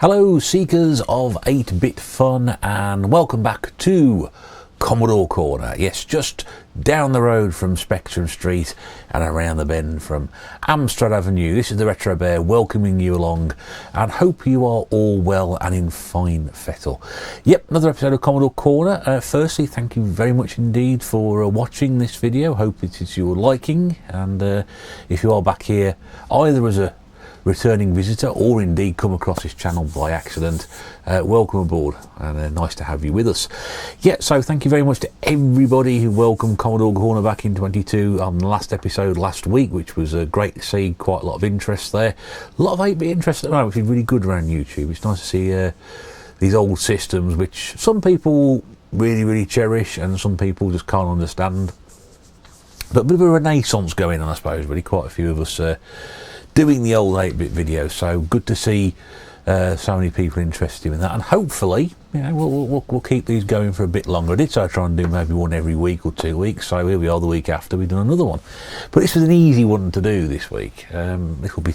Hello seekers of 8-bit fun, and welcome back to Commodore Corner. Yes, just down the road from Spectrum Street and around the bend from Amstrad Avenue. This is the Retro Bear welcoming you along, and hope you are all well and in fine fettle. Yep, another episode of Commodore Corner. Firstly, thank you very much indeed for watching this video. Hope it is your liking, and if you are back here either as a returning visitor or indeed come across this channel by accident, welcome aboard, and nice to have you with us. Yeah, so thank you very much to everybody who welcomed Commodore Corner back in 22 on the last episode last week, which was great to see. Quite a lot of interest there, a lot of 8-bit interest at the moment, which is really good around YouTube. It's nice to see these old systems which some people really cherish and some people just can't understand, but a bit of a renaissance going on, I suppose. Really, quite a few of us doing the old 8-bit videos, so good to see so many people interested in that, and hopefully, you know, we'll keep these going for a bit longer. I did say I'd try and do maybe one every week or 2 weeks, so here we are the week after we've done another one. But this was an easy one to do this week. This will be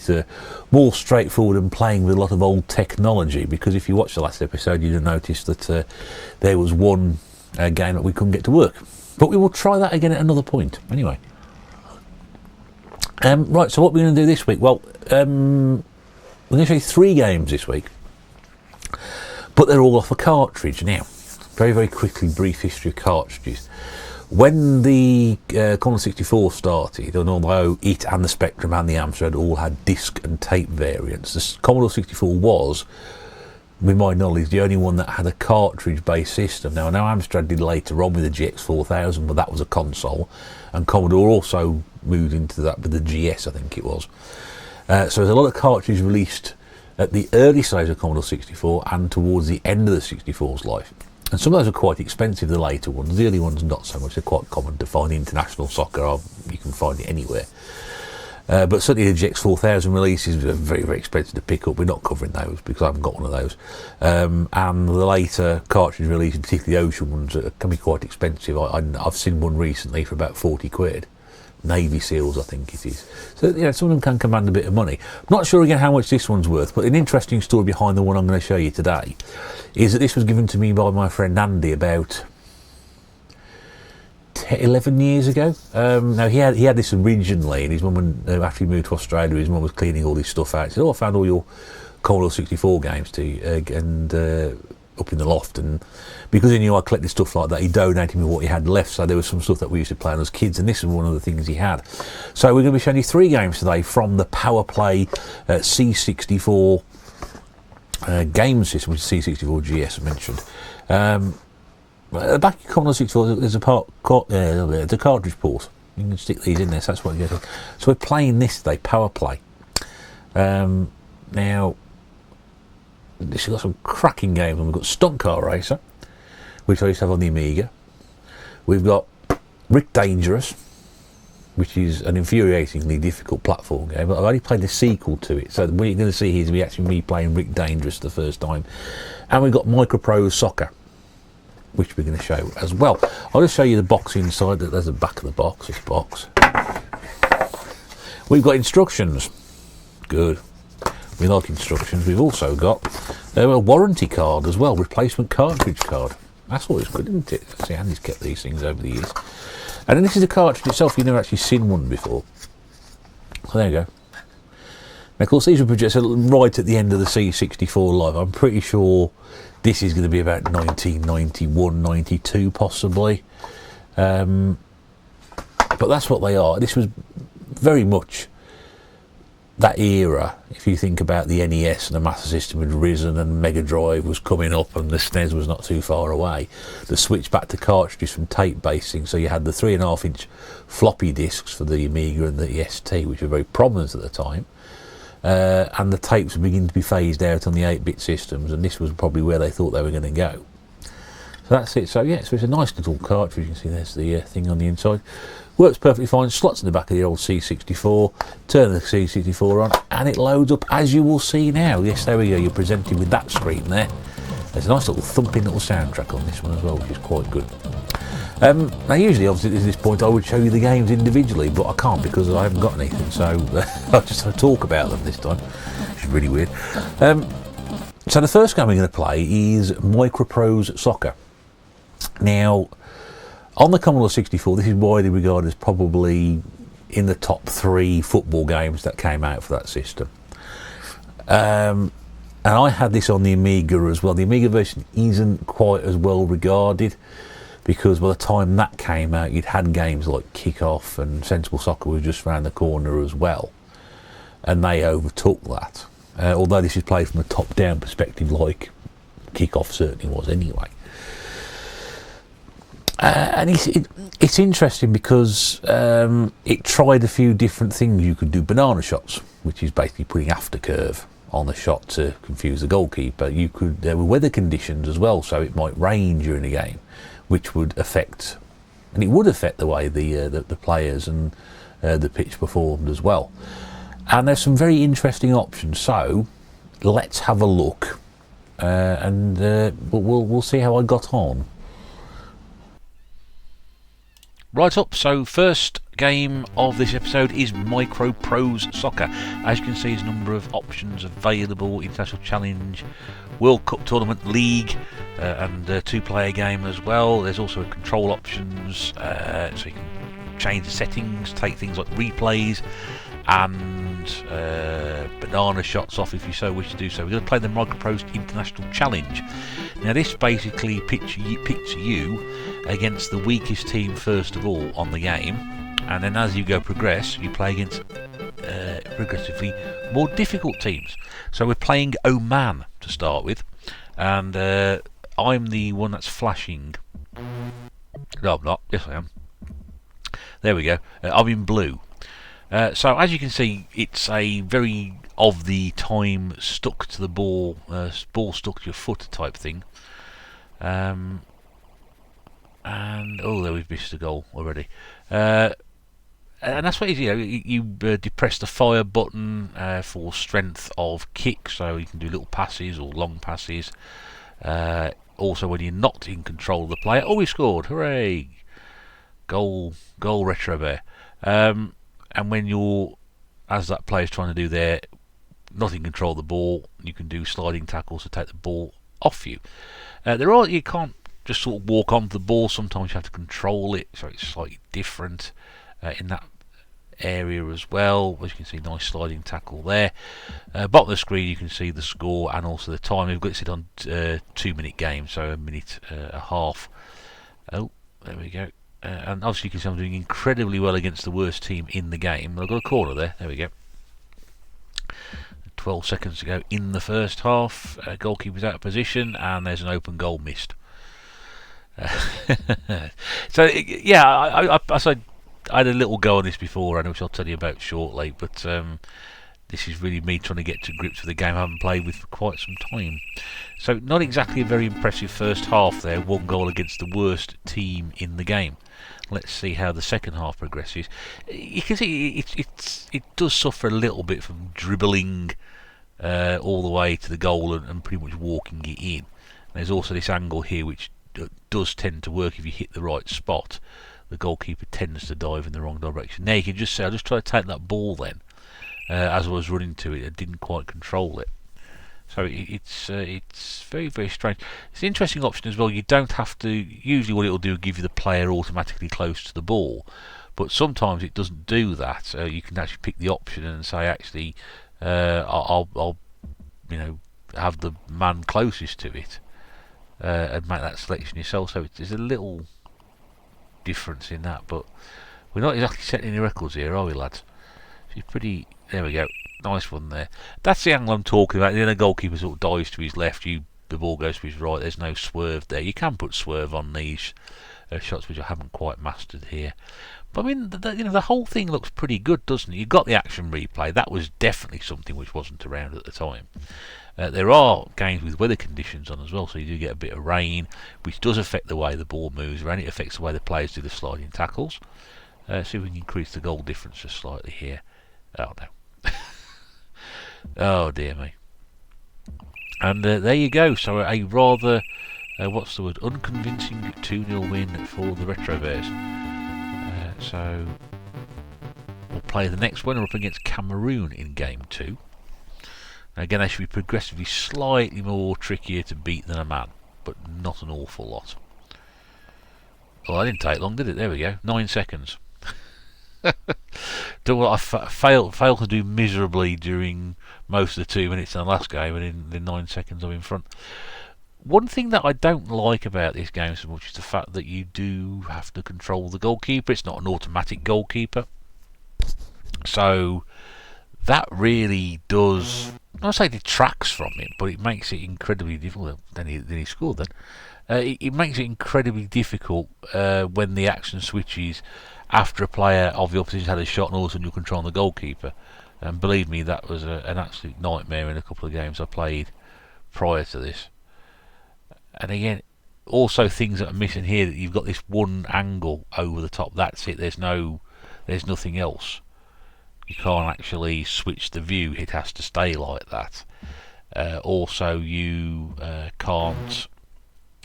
more straightforward and playing with a lot of old technology, because if you watched the last episode you'd have noticed that there was one game that we couldn't get to work. But we will try that again at another point. Anyway. Right, so what we're going to do this week? Well, we're going to show you 3 games this week, but they're all off a cartridge. Now, very quickly, brief history of cartridges. When the Commodore 64 started, and although it and the Spectrum and the Amstrad all had disc and tape variants, the Commodore 64 was, with my knowledge, the only one that had a cartridge-based system. Now, I know Amstrad did later on with the GX4000, but that was a console, and Commodore also moved into that with the GS, I think it was. So there's a lot of cartridges released at the early stage of Commodore 64 and towards the end of the 64's life. And some of those are quite expensive, the later ones. The early ones not so much. They're quite common to find. International Soccer, you can find it anywhere. But certainly the GX4000 releases are very expensive to pick up. We're not covering those because I haven't got one of those. And the later cartridge releases, particularly the Ocean ones, can be quite expensive. I've seen one recently for about 40 quid. Navy Seals, I think it is. So, you know, some of them can command a bit of money. I'm not sure again how much this one's worth, but an interesting story behind the one I'm going to show you today is that this was given to me by my friend Andy about 11 years ago. Now he had this originally, and his mum, after he moved to Australia, his mum was cleaning all this stuff out. He said, "Oh, I found all your Commodore 64 games up in the loft," and because he knew I collected stuff like that, he donated me what he had left. So there was some stuff that we used to play on as kids, and this was one of the things he had. So we're going to be showing you 3 games today from the Power Play C64 game system, which is C64 GS I mentioned. Back in Commodore 64, there's a cartridge port. You can stick these in there, so that's what you get. So we're playing this today, Power Play. Now, this has got some cracking games. We've got Stunt Car Racer, which I used to have on the Amiga. We've got Rick Dangerous, which is an infuriatingly difficult platform game, but I've only played the sequel to it. So what you're going to see here is actually me playing Rick Dangerous the first time. And we've got MicroPro Soccer, which we're going to show as well. I'll just show you the box inside. There's the back of the box, this box. We've got instructions. Good. We like instructions. We've also got a warranty card as well, replacement cartridge card. That's always good, isn't it? See, Andy's kept these things over the years. And then this is the cartridge itself. You've never actually seen one before. So there you go. Now, of course, these were produced right at the end of the C64 life. I'm pretty sure this is going to be about 1991, 92 possibly. But that's what they are. This was very much that era. If you think about the NES and the Master System had risen and Mega Drive was coming up and the SNES was not too far away, the switch back to cartridges from tape basing. So you had the 3.5-inch floppy disks for the Amiga and the ST, which were very prominent at the time. And the tapes were beginning to be phased out on the 8-bit systems, and this was probably where they thought they were going to go. So that's it. So yeah, so it's a nice little cartridge. You can see there's the thing on the inside. Works perfectly fine. Slots in the back of the old C64. Turn the C64 on, and it loads up, as you will see now. Yes, there we go. You're presented with that screen there. There's a nice little thumping little soundtrack on this one as well, which is quite good. Now usually, obviously, at this point I would show you the games individually, but I can't because I haven't got anything, so I'll just talk about them this time, which is really weird. So the first game we're going to play is MicroPro Soccer. Now, on the Commodore 64, this is widely regarded as probably in the top 3 football games that came out for that system. And I had this on the Amiga as well. The Amiga version isn't quite as well regarded, because by the time that came out, you'd had games like Kick-Off, and Sensible Soccer was just around the corner as well, and they overtook that. Although this is played from a top-down perspective, like Kick-Off certainly was anyway. And it's interesting because it tried a few different things. You could do banana shots, which is basically putting aftercurve on the shot to confuse the goalkeeper. There were weather conditions as well, so it might rain during the game, which would affect, and it would affect the way the players and the pitch performed as well. And there's some very interesting options. So let's have a look, and we'll see how I got on. Right up, so first game of this episode is MicroPro Soccer. As you can see, there's a number of options available: International Challenge, World Cup Tournament, League, and 2-player game as well. There's also control options, so you can change the settings, take things like replays and banana shots off if you so wish to do so. We're going to play the MicroPro's International Challenge. Now this basically pits you against the weakest team first of all on the game, and then as you progress, you play against progressively more difficult teams. So we're playing Oman to start with, and I'm the one that's flashing. No, I'm not. Yes, I am. There we go. I'm in blue. So as you can see, it's a very of the time stuck to the ball, ball stuck to your foot type thing. And oh, there we've missed a goal already. And that's what it is. You depress the fire button for strength of kick, so you can do little passes or long passes. Also, when you're not in control of the player, oh, we scored! Hooray! Goal, Retro Bear. And when you're, as that player's trying to do there, not in control of the ball, you can do sliding tackles to take the ball off you. You can't just sort of walk onto the ball. Sometimes you have to control it, so it's slightly different in that area as well. As you can see, nice sliding tackle there. Bottom of the screen, you can see the score and also the time. We've got it set on 2-minute game, so 1.5 minutes. Oh, there we go. And obviously you can see I'm doing incredibly well against the worst team in the game. I've got a corner there. There we go. 12 seconds to go in the first half. Goalkeeper's out of position, and there's an open goal missed. So yeah, I had a little go on this before, which I'll tell you about shortly. But this is really me trying to get to grips with the game I haven't played with for quite some time. So not exactly a very impressive first half there. 1 goal against the worst team in the game. Let's see how the second half progresses. You can see it does suffer a little bit from dribbling all the way to the goal and pretty much walking it in. There's also this angle here which does tend to work if you hit the right spot. The goalkeeper tends to dive in the wrong direction. Now you can just say, I just tried to take that ball then. As I was running to it, I didn't quite control it. So it's very, very strange. It's an interesting option as well. You don't have to. Usually, what it will do is give you the player automatically close to the ball, but sometimes it doesn't do that. You can actually pick the option and say, actually, I'll have the man closest to it and make that selection yourself. So there's a little difference in that, but we're not exactly setting any records here, are we, lads? She's pretty. There we go. Nice one there. That's the angle I'm talking about. The goalkeeper sort of dives to his left. The ball goes to his right. There's no swerve there. You can put swerve on these shots, which I haven't quite mastered here. But I mean, the whole thing looks pretty good, doesn't it? You've got the action replay. That was definitely something which wasn't around at the time. There are games with weather conditions on as well, so you do get a bit of rain, which does affect the way the ball moves around. It affects the way the players do the sliding tackles. See if we can increase the goal difference just slightly here. Oh no. Oh dear me. And there you go. So a rather, what's the word, unconvincing 2-0 win for the Retro Bears. So we'll play the next one. We're up against Cameroon in game 2. Again, they should be progressively slightly more trickier to beat than a man, but not an awful lot. Well, that didn't take long, did it? There we go, 9 seconds. I failed to do miserably during most of the 2 minutes in the last game, and in the 9 seconds I'm in front. One thing that I don't like about this game so much is the fact that you do have to control the goalkeeper. It's not an automatic goalkeeper, so that really does, I say, detracts from it, but it makes it incredibly difficult. Then he scored. Then it makes it incredibly difficult when the action switches after a player of the opposition had a shot, and all of a sudden you're controlling the goalkeeper. And believe me, that was an absolute nightmare in a couple of games I played prior to this. And again, also things that are missing here, that you've got this one angle over the top. That's it. There's nothing else. You can't actually switch the view. It has to stay like that. Also, you can't.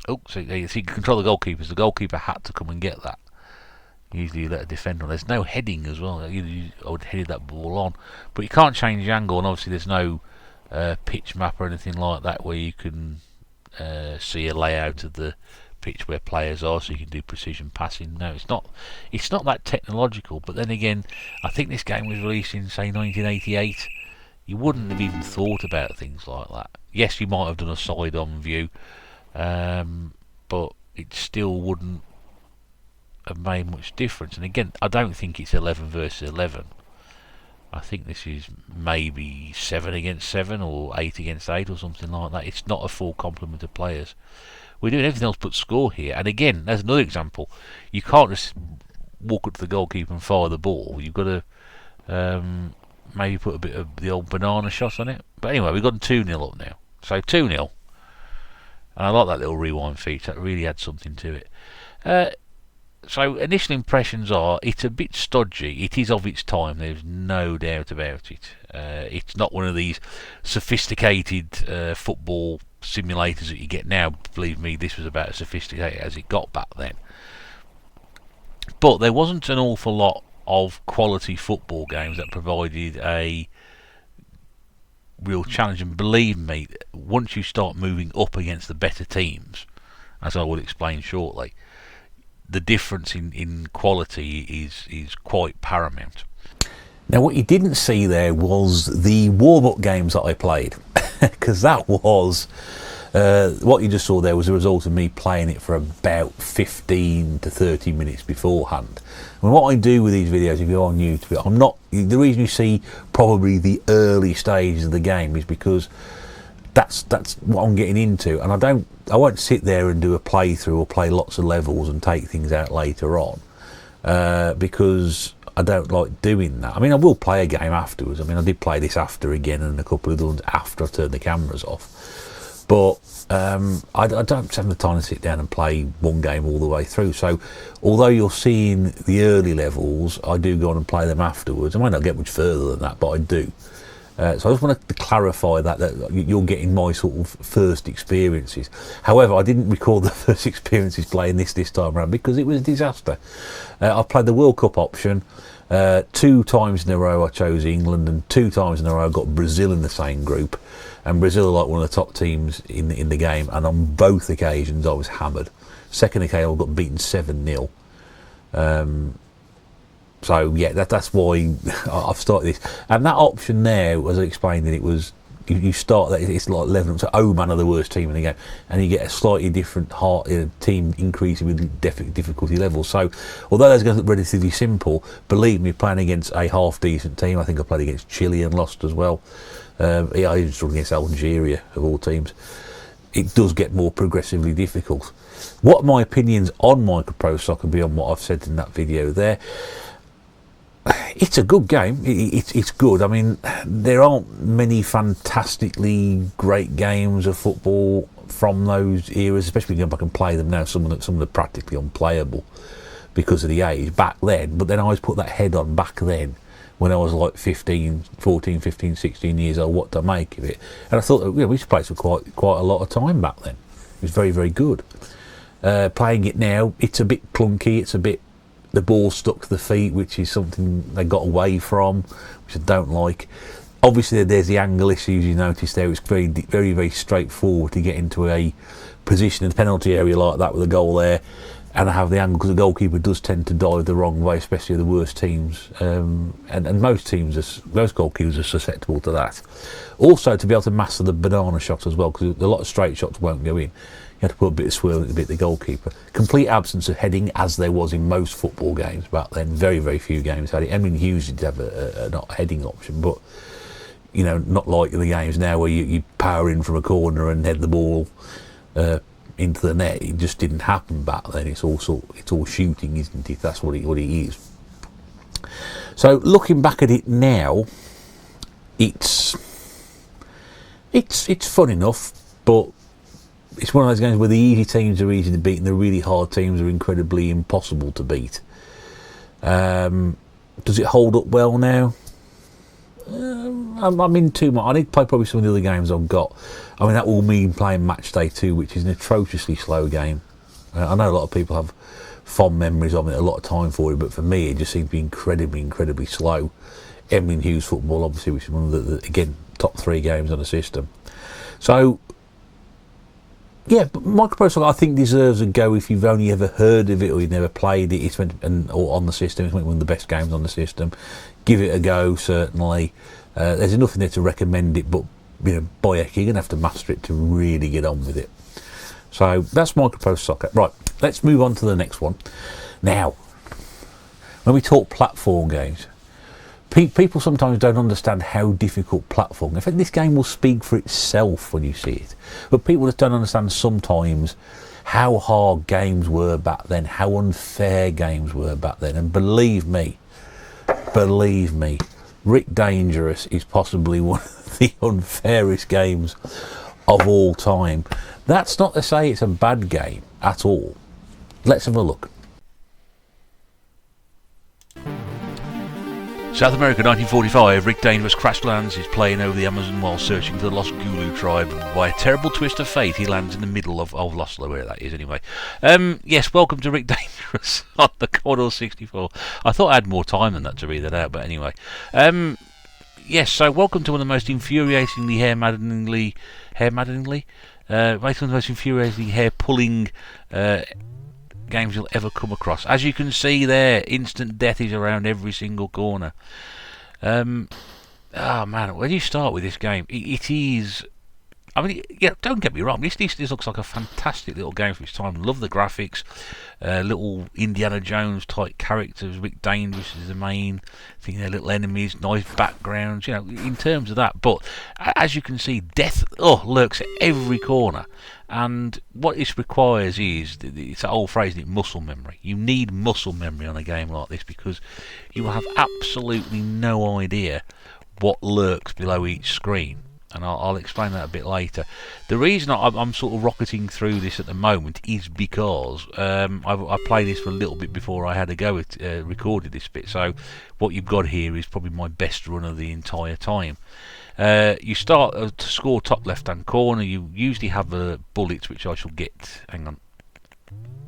Oh, so you can control the goalkeepers. The goalkeeper had to come and get that. Usually you let a defender on. There's no heading as well. I would head that ball on, but you can't change the angle. And obviously, there's no pitch map or anything like that where you can see a layout of the pitch where players are, so you can do precision passing. No, it's not that technological. But then again, I think this game was released in, say, 1988. You wouldn't have even thought about things like that. Yes, you might have done a side-on view, but it still wouldn't have made much difference. And again, I don't think it's 11 versus 11. I think this is maybe 7 against 7 or 8 against 8 or something like that. It's not a full complement of players. We're doing everything else but score here. And again, there's another example. You can't just walk up to the goalkeeper and fire the ball. You've got to maybe put a bit of the old banana shot on it. But anyway, we've got 2-0 up now. So 2-0. And I like that little rewind feature. That really adds something to it. So initial impressions are, it's a bit stodgy. It is of its time, there's no doubt about it. It's not one of these sophisticated football simulators that you get now. Believe me, this was about as sophisticated as it got back then. But there wasn't an awful lot of quality football games that provided a real challenge. And believe me, once you start moving up against the better teams, as I will explain shortly, the difference in quality is quite paramount. Now, what you didn't see there was the warm-up games that I played, because that was what you just saw there was a result of me playing it for about 15 to 30 minutes beforehand. And what I do with these videos, if you are new to it, the reason you see probably the early stages of the game is because that's what I'm getting into, and I won't sit there and do a playthrough or play lots of levels and take things out later on, because I don't like doing that. I mean, I will play a game afterwards. I mean, I did play this after again and a couple of other ones after I turned the cameras off, but I don't have the time to sit down and play one game all the way through. So although you're seeing the early levels, I do go on and play them afterwards. I might not get much further than that, but I do. So I just want to clarify that you're getting my sort of first experiences. However, I didn't record the first experiences playing this time around because it was a disaster. I played the World Cup option. 2 times in a row I chose England, and 2 times in a row I got Brazil in the same group. And Brazil are like one of the top teams in the game, and on both occasions I was hammered. Second occasion I got beaten 7-0. So yeah, that's why I've started this. And that option there, as I explained, that it was you start that it's like 11 up to Oman are the worst team in the game, and you get a slightly different team increasing with difficulty levels. So although those going to look relatively simple, believe me, playing against a half decent team, I think I played against Chile and lost as well. I even struggled against Algeria of all teams. It does get more progressively difficult. What are my opinions on MicroPro Soccer beyond what I've said in that video there? It's a good game. It's good. I mean, there aren't many fantastically great games of football from those eras, especially going back and play them now. Some of them are practically unplayable because of the age back then. But then I always put that head on back then when I was like 14, 15, 16 years old, what to make of it. And I thought, we used to play it for quite a lot of time back then. It was very, very good. Playing it now, it's a bit clunky. It's a bit, the ball stuck to the feet, which is something they got away from, which I don't like. Obviously, there's the angle issues you notice there. It's very straightforward to get into a position in the penalty area like that with a goal there, and have the angle, because the goalkeeper does tend to dive the wrong way, especially the worst teams, and most goalkeepers are susceptible to that. Also, to be able to master the banana shot as well, because a lot of straight shots won't go in. You have to put a bit of swirl in to beat the goalkeeper. Complete absence of heading, as there was in most football games back then. Very few games had it. I mean, Hughes did have a not heading option, but you know, not like the games now where you power in from a corner and head the ball into the net. It just didn't happen back then. It's all shooting, isn't it? That's what it is. So looking back at it now, it's fun enough, but it's one of those games where the easy teams are easy to beat and the really hard teams are incredibly impossible to beat. Does it hold up well now? I'm in too much. I need to play probably some of the other games I've got. I mean, that will mean playing Match Day 2, which is an atrociously slow game. I know a lot of people have fond memories of it, a lot of time for it, but for me it just seems to be incredibly slow. Emily and Hughes football, obviously, which is one of the again, top 3 games on the system. So yeah, but MicroPro Soccer, I think, deserves a go if you've only ever heard of it or you've never played it. Or on the system. It's one of the best games on the system. Give it a go, certainly. There's enough in there to recommend it, but you know, boy, heck, you're going to have to master it to really get on with it. So that's MicroPro Soccer. Right, let's move on to the next one. Now, when we talk platform games, people sometimes don't understand how difficult platform. In fact, this game will speak for itself when you see it. But people just don't understand sometimes how hard games were back then, how unfair games were back then. And believe me, Rick Dangerous is possibly one of the unfairest games of all time. That's not to say it's a bad game at all. Let's have a look. South America, 1945, Rick Dangerous crash lands his plane over the Amazon while searching for the lost Gulu tribe. By a terrible twist of fate, he lands in the middle of Lost, where that is anyway. Yes, welcome to Rick Dangerous on the Commodore 64. I thought I had more time than that to read that out, but anyway. Yes, so welcome to one of the most infuriatingly hair-maddeningly, hair-pulling games you'll ever come across. As you can see there, instant death is around every single corner. Oh man, when you start with this game, it is... I mean, yeah, don't get me wrong, this looks like a fantastic little game for its time. Love the graphics, little Indiana Jones type characters. Rick Dangerous is the main thing, their little enemies, nice backgrounds, you know, in terms of that. But as you can see, death lurks at every corner. And what this requires is, it's that old phrase, muscle memory. You need muscle memory on a game like this, because you will have absolutely no idea what lurks below each screen. And I'll explain that a bit later. The reason I'm sort of rocketing through this at the moment is because I played this for a little bit before I had to go recorded this bit. So what you've got here is probably my best run of the entire time. You start to score top left hand corner. You usually have bullets, which I shall get. Hang on.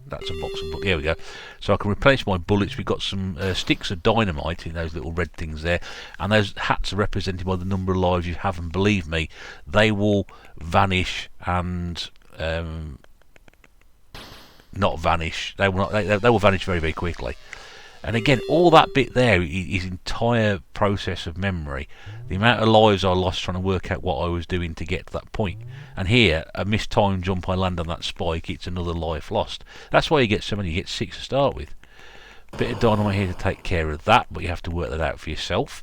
That's a box of bullets. Here we go. So I can replace my bullets. We've got some sticks of dynamite in those little red things there, and those hats are represented by the number of lives you have. And believe me, they will vanish and not vanish. They will not. They will vanish very quickly. And again, all that bit there is entire process of memory. The amount of lives I lost trying to work out what I was doing to get to that point. And here, a mistimed jump, I land on that spike, it's another life lost. That's why you get so many, you get 6 to start with. Bit of dynamite here to take care of that, but you have to work that out for yourself.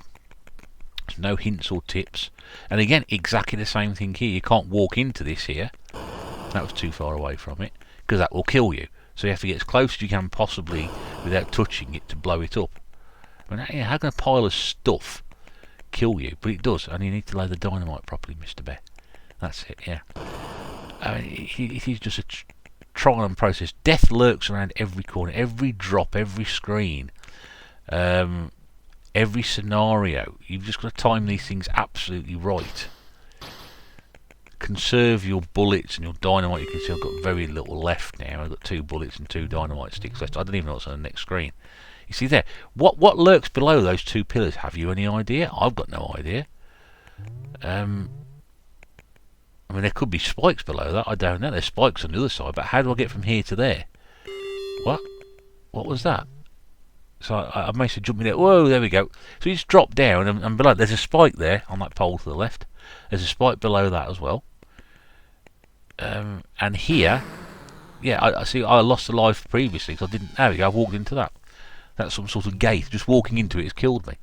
There's no hints or tips. And again, exactly the same thing here. You can't walk into this here. That was too far away from it, because that will kill you. So you have to get as close as you can possibly without touching it to blow it up. I mean, how can a pile of stuff kill you? But it does, and you need to lay the dynamite properly, Mr. Bear. That's it, yeah. I mean, it is just a trial and process. Death lurks around every corner, every drop, every screen, every scenario. You've just got to time these things absolutely right. Conserve your bullets and your dynamite. You can see I've got very little left now. I've got 2 bullets and 2 dynamite sticks left. I don't even know what's on the next screen. You see there, what lurks below those 2 pillars? Have you any idea? I've got no idea. I mean, there could be spikes below that. I don't know. There's spikes on the other side, but how do I get from here to there? What? What was that? So I managed to jump in there. Whoa, there we go. So you just drop down, and below there's a spike there on that pole to the left. There's a spike below that as well. And here, yeah, I see. I lost a life previously, so I didn't. There we go. I walked into that. That's some sort of gate. Just walking into it has killed me,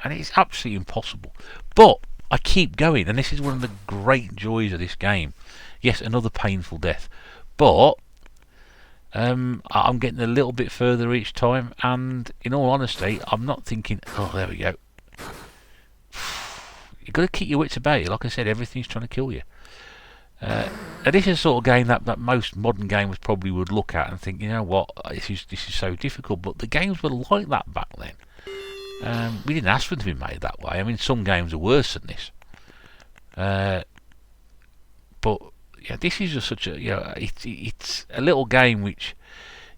and it's absolutely impossible. But I keep going, and this is one of the great joys of this game. Yes, another painful death, but I'm getting a little bit further each time, and in all honesty, I'm not thinking, oh, there we go. You've got to keep your wits about you. Like I said, everything's trying to kill you. And this is the sort of game that most modern gamers probably would look at and think, you know what, this is so difficult. But the games were like that back then. We didn't ask for them to be made that way. I mean, some games are worse than this. But yeah, this is just such a, you know, it's a little game which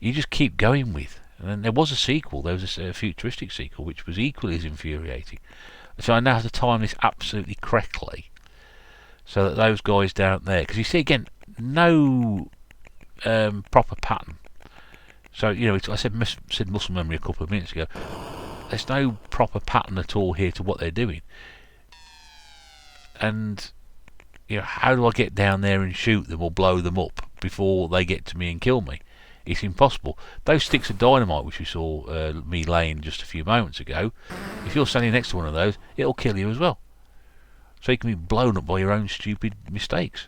you just keep going with. And then there was a sequel. There was a futuristic sequel which was equally as infuriating. So I now have to time this absolutely correctly, so that those guys down there, because you see again, no proper pattern. So you know, I said muscle memory a couple of minutes ago. There's no proper pattern at all here to what they're doing. And you know, how do I get down there and shoot them or blow them up before they get to me and kill me? It's impossible. Those sticks of dynamite which we saw me laying just a few moments ago, if you're standing next to one of those, it'll kill you as well. So you can be blown up by your own stupid mistakes.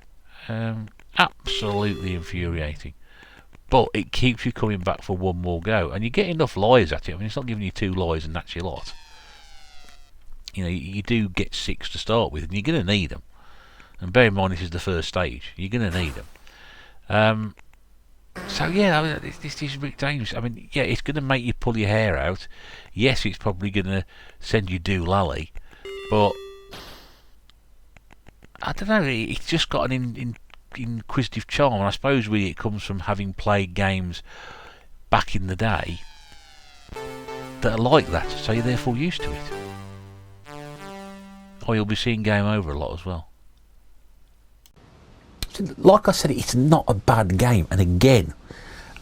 Absolutely infuriating. But it keeps you coming back for one more go, and you get enough lives at it. I mean, it's not giving you 2 lives and that's your lot. You know, you do get 6 to start with, and you're going to need them. And bear in mind, this is the first stage. You're going to need them. So yeah, I mean, this is really dangerous. I mean, yeah, it's going to make you pull your hair out. Yes, it's probably going to send you doolally, but I don't know. It's just got an inquisitive charm, and I suppose really it comes from having played games back in the day that are like that. So you're therefore used to it. Or you'll be seeing Game Over a lot as well. Like I said, it's not a bad game, and again,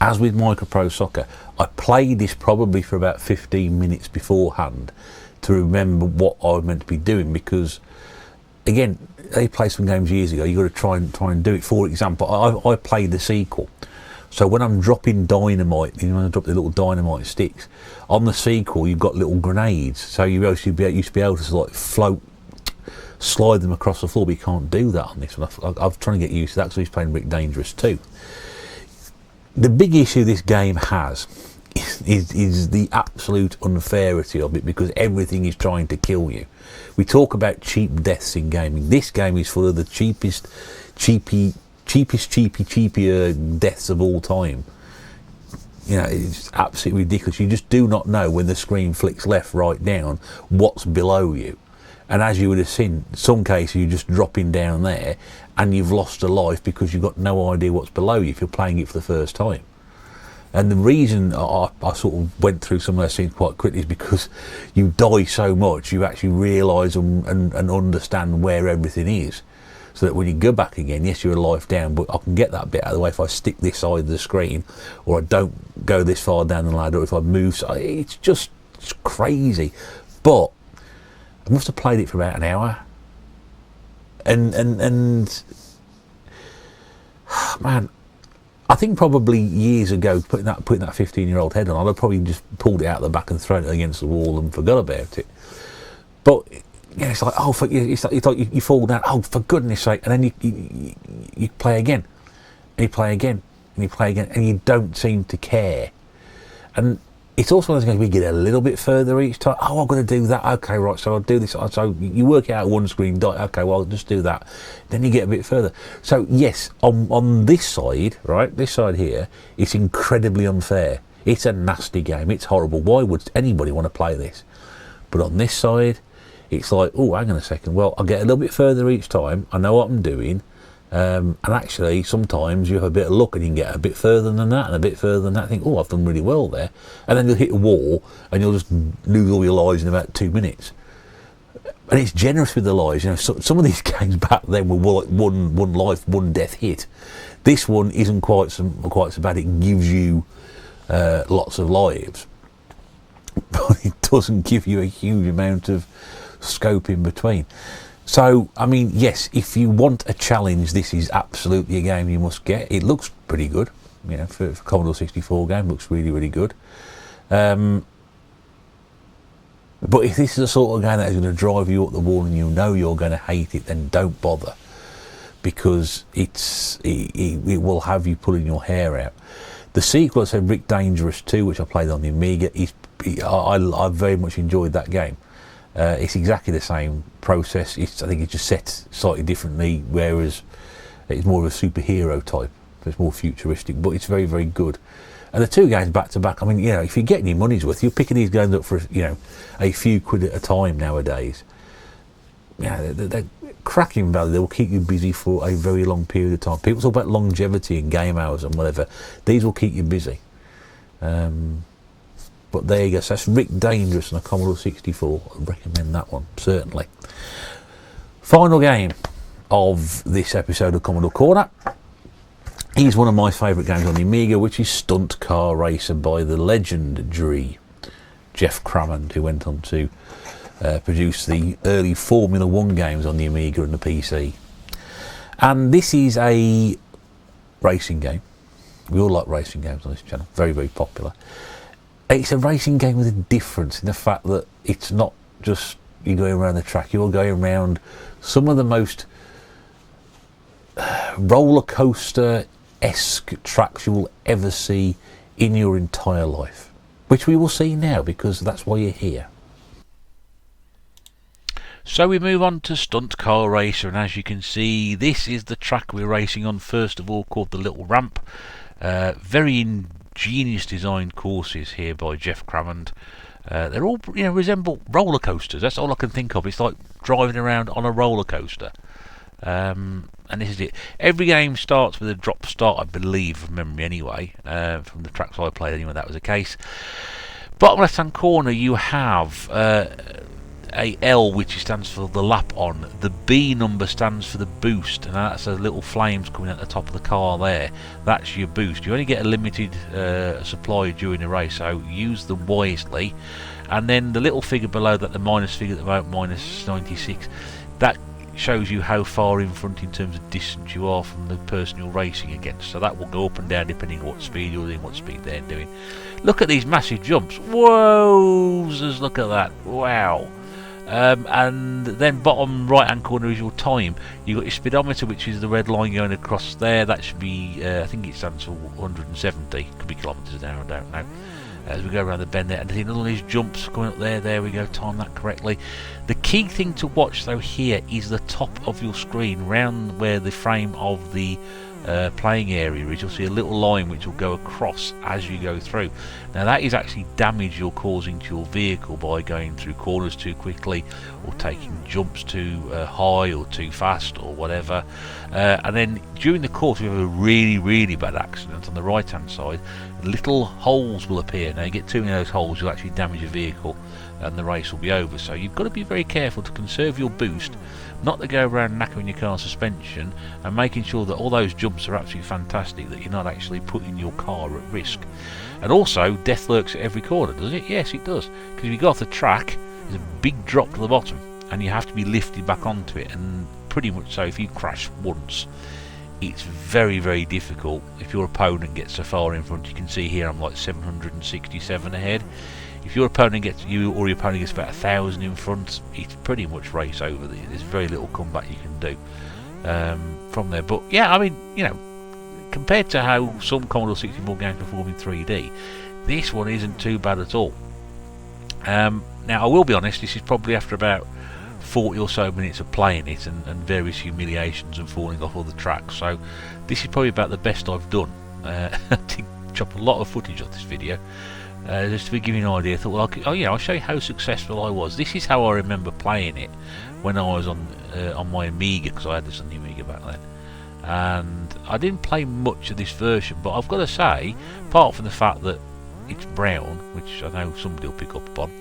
as with MicroPro Soccer, I played this probably for about 15 minutes beforehand to remember what I was meant to be doing, because again, they played some games years ago, you've got to try and do it. For example, I played the sequel, so when I'm dropping dynamite, you know, when I drop the little dynamite sticks on the sequel, you've got little grenades, so you used to be able to like slide them across the floor, but you can't do that on this one. I'm trying to get used to that because he's playing Rick Dangerous too. The big issue this game has is the absolute unfairity of it, because everything is trying to kill you. We talk about cheap deaths in gaming. This game is full of the cheapier deaths of all time. You know, it's absolutely ridiculous. You just do not know when the screen flicks left, right, down, what's below you. And as you would have seen, in some cases you're just dropping down there and you've lost a life because you've got no idea what's below you if you're playing it for the first time. And the reason I sort of went through some of those things quite quickly is because you die so much, you actually realise and understand where everything is. So that when you go back again, yes, you're a life down, but I can get that bit out of the way if I stick this side of the screen, or I don't go this far down the ladder, or if I move. So it's crazy. But I must have played it for about an hour, and man, I think probably years ago, putting that 15-year-old head on, I'd have probably just pulled it out the back and thrown it against the wall and forgot about it. But yeah, it's like, oh, it's like you fall down. Oh, for goodness sake! And then you play again, and you play again, and you play again, and you don't seem to care. And it's also one of those games we get a little bit further each time. Oh, I've got to do that. Okay, right, so I'll do this. So you work out one screen, okay, well, I'll just do that. Then you get a bit further. So, yes, on this side, right, this side here, it's incredibly unfair. It's a nasty game. It's horrible. Why would anybody want to play this? But on this side, it's like, oh, hang on a second. Well, I'll get a little bit further each time. I know what I'm doing. And actually, sometimes you have a bit of luck and you can get a bit further than that and a bit further than that. Think, oh, I've done really well there. And then you'll hit a wall and you'll just lose all your lives in about 2 minutes. And it's generous with the lives. You know, some of these games back then were one life, one death hit. This one isn't quite so bad. It gives you lots of lives, but it doesn't give you a huge amount of scope in between. So, I mean, yes, if you want a challenge, this is absolutely a game you must get. It looks pretty good, you know, for Commodore 64 game, looks really, really good. But if this is the sort of game that is going to drive you up the wall and you know you're going to hate it, then don't bother, because it will have you pulling your hair out. The sequel, so Rick Dangerous 2, which I played on the Amiga, I very much enjoyed that game. It's exactly the same process. I think it's just set slightly differently, whereas it's more of a superhero type. It's more futuristic, but it's very, very good. And the two games back to back, I mean, you know, if you're getting your money's worth, you're picking these games up for, you know, a few quid at a time nowadays. Yeah, they're cracking value. They will keep you busy for a very long period of time. People talk about longevity and game hours and whatever. These will keep you busy. But there you go. So that's Rick Dangerous on a Commodore 64. I recommend that one, certainly. Final game of this episode of Commodore Corner is one of my favourite games on the Amiga, which is Stunt Car Racer by the legendary Jeff Crammond, who went on to produce the early Formula 1 games on the Amiga and the PC. And this is a racing game. We all like racing games on this channel. Very, very popular. It's a racing game with a difference in the fact that it's not just you going around the track. You're going around some of the most roller coaster-esque tracks you will ever see in your entire life, which we will see now, because that's why you're here. So we move on to Stunt Car Racer, and as you can see, this is the track we're racing on first of all, called the Little Ramp. Very ingenious designed courses here by Jeff Crammond. They're all, you know, resemble roller coasters. That's all I can think of. It's like driving around on a roller coaster. And this is it. Every game starts with a drop start, I believe, from memory anyway. From the tracks I played anyway, that was the case. Bottom left hand corner you have a L, which stands for the lap on. The B number stands for the boost, and that's the little flames coming out the top of the car there. That's your boost. You only get a limited supply during the race, so use them wisely. And then the little figure below that, the minus figure at the moment, minus 96, that shows you how far in front in terms of distance you are from the person you're racing against. So that will go up and down depending on what speed you're doing, what speed they're doing. Look at these massive jumps. Whoa, look at that. Wow. And then bottom right hand corner is your time. You've got your speedometer, which is the red line going across there. That should be, I think it stands for 170, could be kilometres an hour, I don't know. As we go around the bend there, and all these jumps coming up there we go, time that correctly. The key thing to watch though here is the top of your screen, round where the frame of the playing area is. You'll see a little line which will go across as you go through. Now that is actually damage you're causing to your vehicle by going through corners too quickly, or taking jumps too high or too fast or whatever. And then during the course, we have a really, really bad accident on the right hand side. Little holes will appear. Now you get too many of those holes, you'll actually damage your vehicle and the race will be over. So you've got to be very careful to conserve your boost, not to go around knackering your car suspension, and making sure that all those jumps are absolutely fantastic, that you're not actually putting your car at risk. And also, death lurks at every corner, does it? Yes, it does. Because if you go off the track, there's a big drop to the bottom, and you have to be lifted back onto it. And pretty much so, if you crash once, it's very, very difficult. If your opponent gets so far in front, you can see here I'm like 767 ahead. If your opponent gets your opponent gets about 1,000 in front, it's pretty much race over. There's very little comeback you can do from there. But yeah, I mean, you know, compared to how some Commodore 64 games perform in 3D, this one isn't too bad at all. Now, I will be honest, this is probably after about 40 or so minutes of playing it and various humiliations and falling off all the tracks. So this is probably about the best I've done. I did chop a lot of footage of this video. Just to give you an idea, I thought, well, I'll show you how successful I was. This is how I remember playing it when I was on my Amiga, because I had this on the Amiga back then. And I didn't play much of this version, but I've got to say, apart from the fact that it's brown, which I know somebody will pick up upon,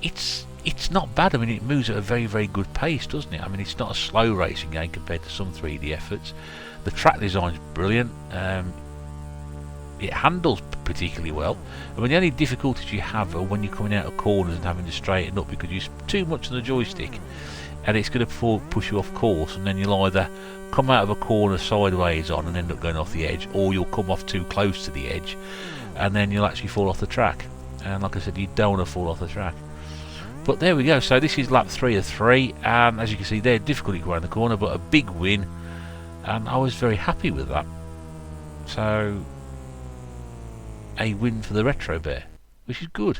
it's it's not bad. I mean, it moves at a very, very good pace, doesn't it? I mean, it's not a slow racing game compared to some 3D efforts. The track design's brilliant. It handles particularly well. I mean, the only difficulties you have are when you're coming out of corners and having to straighten up because you're too much on the joystick, and it's going to push you off course, and then you'll either come out of a corner sideways on and end up going off the edge, or you'll come off too close to the edge and then you'll actually fall off the track. And like I said, you don't want to fall off the track. But there we go. So this is lap 3 of 3, and as you can see there, difficulty around the corner, but a big win, and I was very happy with that. So a win for the Retro Bear, which is good.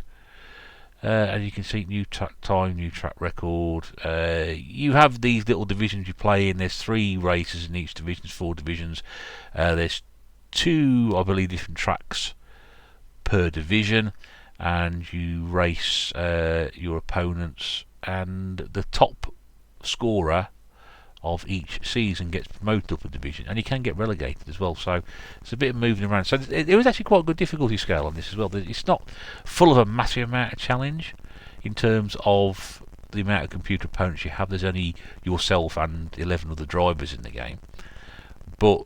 As you can see, new track time, new track record. You have these little divisions you play in. There's 3 races in each division, 4 divisions. There's 2, I believe, different tracks per division, and you race your opponents, and the top scorer of each season gets promoted up a division, and you can get relegated as well. So it's a bit of moving around. So it was actually quite a good difficulty scale on this as well. It's not full of a massive amount of challenge in terms of the amount of computer opponents you have. There's only yourself and 11 other drivers in the game, but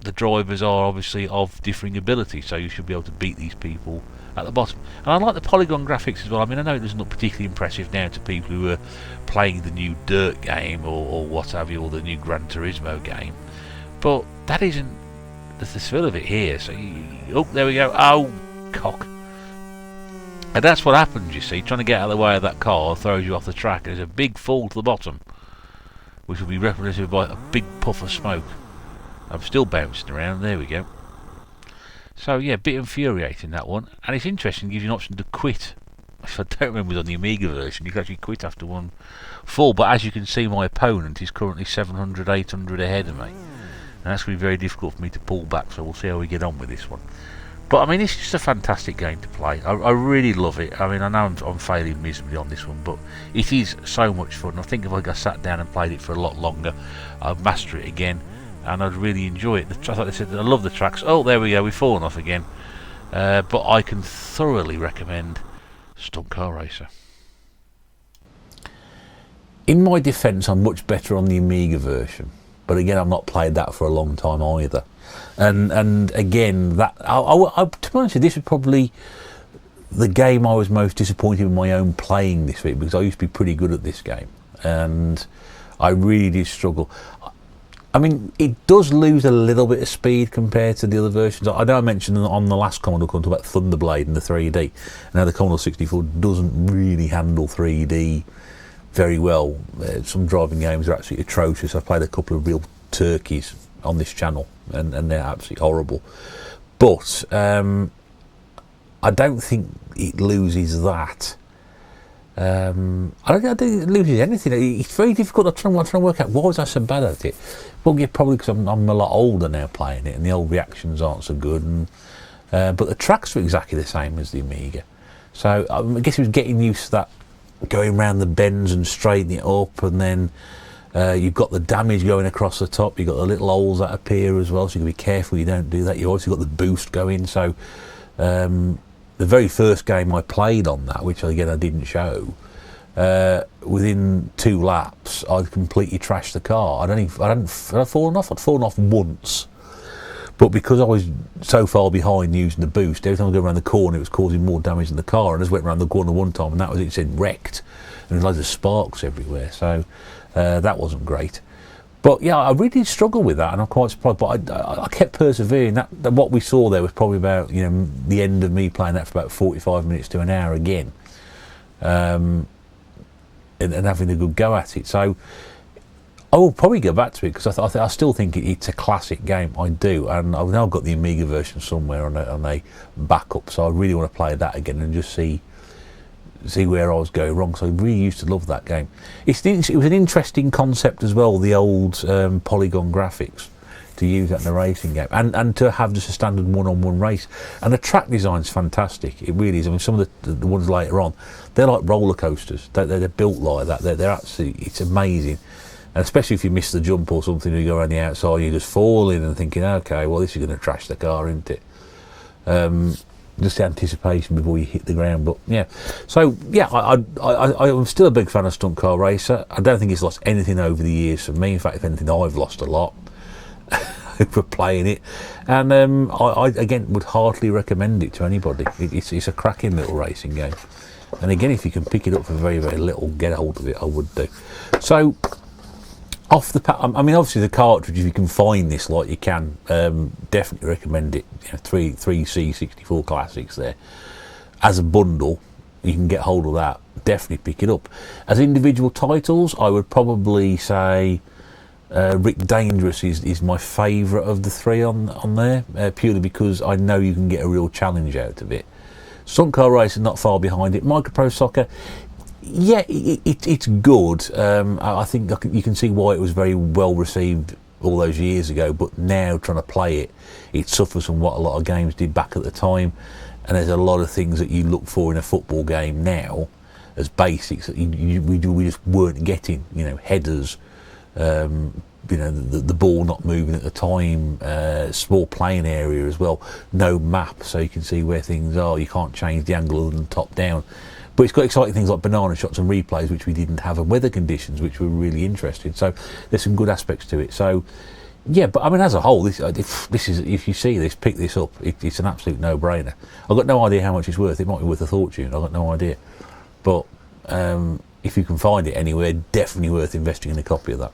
the drivers are obviously of differing ability, so you should be able to beat these people at the bottom. And I like the polygon graphics as well. I mean, I know it doesn't look particularly impressive now to people who are playing the new Dirt game or what have you, or the new Gran Turismo game, but that isn't the thrill of it here. So oh, there we go. Oh, cock. And that's what happens, you see. Trying to get out of the way of that car throws you off the track. There's a big fall to the bottom, which will be represented by a big puff of smoke. I'm still bouncing around. There we go. So yeah, a bit infuriating, that one. And it's interesting, it gives you an option to quit. If I don't remember, it was on the Amiga version, you can actually quit after one fall. But as you can see, my opponent is currently 700, 800 ahead of me, and that's going to be very difficult for me to pull back. So we'll see how we get on with this one. But I mean, it's just a fantastic game to play. I really love it. I mean, I know I'm failing miserably on this one, but it is so much fun. I think if I sat down and played it for a lot longer, I'd master it again, and I'd really enjoy it. Like I said, I love the tracks. Oh, there we go, we've fallen off again. But I can thoroughly recommend Stunt Car Racer. In my defence, I'm much better on the Amiga version, but again, I've not played that for a long time either. And again, that to be honest, this is probably the game I was most disappointed in my own playing this week, because I used to be pretty good at this game, and I really did struggle. I mean, it does lose a little bit of speed compared to the other versions. I know I mentioned on the last Commodore Corner about Thunderblade and the 3D. Now the Commodore 64 doesn't really handle 3D very well. Some driving games are absolutely atrocious. I've played a couple of real turkeys on this channel, and they're absolutely horrible. But I don't think it loses that. I don't think it loses anything. It's very difficult. I'm trying to work out why was I so bad at it. Well, yeah, probably because I'm a lot older now playing it, and the old reactions aren't so good. And but the tracks are exactly the same as the Amiga, so I guess it was getting used to that, going around the bends and straightening it up, and then you've got the damage going across the top. You've got the little holes that appear as well, so you can be careful you don't do that. You also got the boost going. So the very first game I played on that, which again I didn't show, within 2 laps I'd completely trashed the car. Had I fallen off? I'd fallen off once, but because I was so far behind using the boost, every time I go around the corner it was causing more damage than the car. And I just went around the corner one time, and that was it. It said wrecked, and there was loads of sparks everywhere, so that wasn't great. But yeah, I really did struggle with that, and I'm quite surprised. But I kept persevering. That what we saw there was probably about the end of me playing that for about 45 minutes to an hour again, and having a good go at it. So I will probably go back to it, because I still think it's a classic game. I do, and I've now got the Amiga version somewhere on a backup. So I really want to play that again and just see where I was going wrong. So I really used to love that game. It was an interesting concept as well, the old polygon graphics, to use that in a racing game, and to have just a standard one-on-one race. And the track design's fantastic. It really is. I mean, some of the ones later on, they're like roller coasters. They're built like that. They're absolutely, it's amazing. And especially if you miss the jump or something, you go around the outside, you just fall in and thinking, okay, well, this is going to trash the car, isn't it? just the anticipation before you hit the ground. But yeah, so yeah, I'm still a big fan of Stunt Car Racer. I don't think it's lost anything over the years for me. In fact, if anything, I've lost a lot for playing it. And I again would heartily recommend it to anybody. It's a cracking little racing game. And again, if you can pick it up for very, very little, get hold of it. I would do. So off the I mean, obviously the cartridge, if you can find this like you can, definitely recommend it. You know, three C64 classics there as a bundle. You can get hold of that. Definitely pick it up. As individual titles, I would probably say Rick Dangerous is my favourite of the three on there, purely because I know you can get a real challenge out of it. Stunt Car Racer not far behind it. MicroPro Soccer, yeah, it's good. I think you can see why it was very well received all those years ago, but now trying to play it, it suffers from what a lot of games did back at the time, and there's a lot of things that you look for in a football game now as basics that we just weren't getting. You know, headers, you know, the ball not moving at the time, small playing area as well, no map so you can see where things are, you can't change the angle other than top down. But it's got exciting things like banana shots and replays, which we didn't have, and weather conditions, which were really interesting. So there's some good aspects to it. So yeah, but I mean, as a whole, this is, if you see this, pick this up. It's an absolute no-brainer. I've got no idea how much it's worth. It might be worth a fortune. I've got no idea. But if you can find it anywhere, definitely worth investing in a copy of that.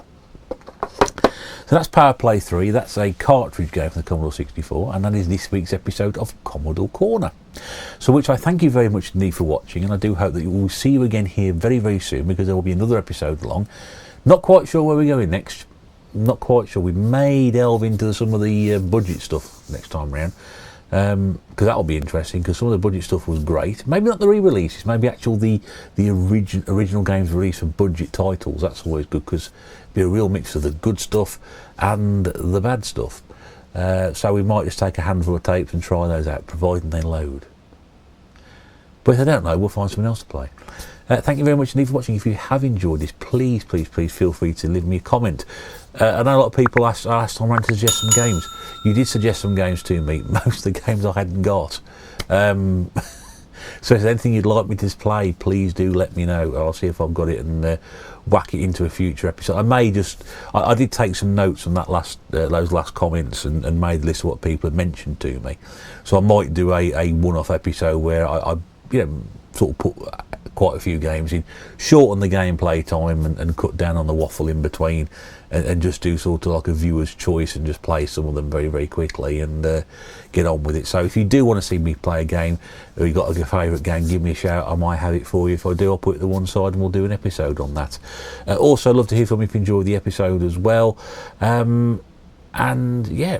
So that's Power Play 3, that's a cartridge game for the Commodore 64, and that is this week's episode of Commodore Corner. So which I thank you very much indeed for watching, and I do hope that we will see you again here very, very soon, because there will be another episode along. Not quite sure where we're going next, not quite sure. We may delve into some of the budget stuff next time round, because that'll be interesting, because some of the budget stuff was great. Maybe not the re-releases, maybe actual the original games released for budget titles. That's always good, because be a real mix of the good stuff and the bad stuff. So we might just take a handful of tapes and try those out, providing they load. But if they don't load, we'll find something else to play. Thank you very much indeed for watching. If you have enjoyed this, please feel free to leave me a comment. I know a lot of people asked time around to suggest some games. You did suggest some games to me. Most of the games I hadn't got. So if there's anything you'd like me to play, please do let me know. I'll see if I've got it and whack it into a future episode. I may just, I did take some notes on that those last comments and made a list of what people had mentioned to me. So I might do a one-off episode where I you know, sort of put quite a few games in, shorten the gameplay time and cut down on the waffle in between, and just do sort of like a viewer's choice and just play some of them very, very quickly and get on with it. So if you do want to see me play a game, or you've got a favourite game, give me a shout. I might have it for you. If I do, I'll put it to one side and we'll do an episode on that. Also, I'd love to hear from you if you enjoyed the episode as well. And yeah,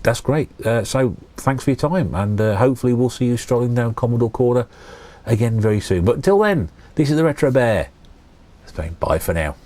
that's great. So thanks for your time, and hopefully we'll see you strolling down Commodore Corner again very soon. But until then, this is the Retro Bear. It's saying bye for now.